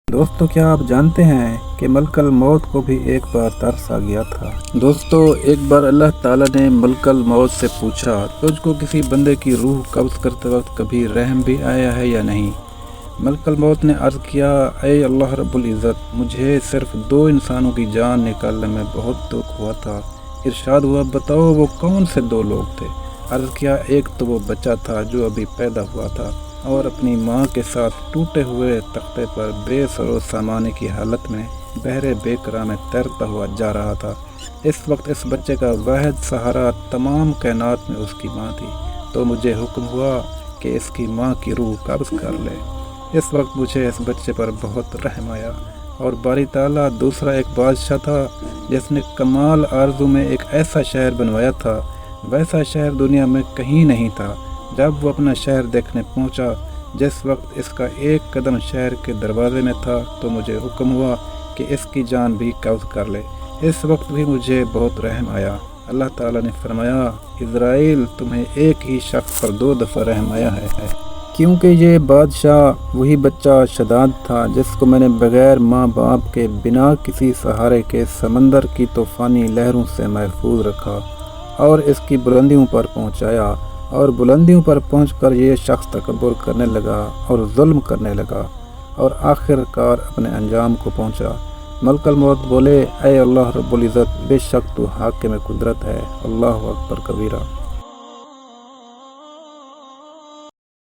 دوستو کیا آپ جانتے ہیں کہ ملک الموت کو بھی ایک بار ترس آ گیا تھا۔ دوستو ایک بار اللہ تعالیٰ نے ملک الموت سے پوچھا، تجھ کو کسی بندے کی روح قبض کرتے وقت کبھی رحم بھی آیا ہے یا نہیں؟ ملک الموت نے عرض کیا، اے اللہ رب العزت، مجھے صرف 2 انسانوں کی جان نکالنے میں بہت دکھ ہوا تھا۔ ارشاد ہوا، بتاؤ وہ کون سے 2 لوگ تھے؟ عرض کیا، ایک تو وہ بچہ تھا جو ابھی پیدا ہوا تھا اور اپنی ماں کے ساتھ ٹوٹے ہوئے تختے پر بے سر و سامانے کی حالت میں بحر بے کرا میں تیرتا ہوا جا رہا تھا۔ اس وقت اس بچے کا واحد سہارا تمام کائنات میں اس کی ماں تھی، تو مجھے حکم ہوا کہ اس کی ماں کی روح قبض کر لے۔ اس وقت مجھے اس بچے پر بہت رحم آیا، اور باری تعالیٰ دوسرا ایک بادشاہ تھا جس نے کمال آرزو میں ایک ایسا شہر بنوایا تھا، ویسا شہر دنیا میں کہیں نہیں تھا۔ جب وہ اپنا شہر دیکھنے پہنچا، جس وقت اس کا ایک قدم شہر کے دروازے میں تھا، تو مجھے حکم ہوا کہ اس کی جان بھی قبض کر لے۔ اس وقت بھی مجھے بہت رحم آیا۔ اللہ تعالیٰ نے فرمایا، اسرائیل، تمہیں ایک ہی شخص پر 2 دفعہ رحم آیا ہے، کیونکہ یہ بادشاہ وہی بچہ شداد تھا جس کو میں نے بغیر ماں باپ کے بنا کسی سہارے کے سمندر کی طوفانی لہروں سے محفوظ رکھا اور اس کی بلندیوں پر پہنچایا، اور بلندیوں پر پہنچ کر یہ شخص تکبر کرنے لگا اور ظلم کرنے لگا، اور آخر کار اپنے انجام کو پہنچا۔ ملک الموت بولے، اے اللہ رب العزت، بے شک تو حاکم قدرت ہے، اللہ اکبر کبیرہ۔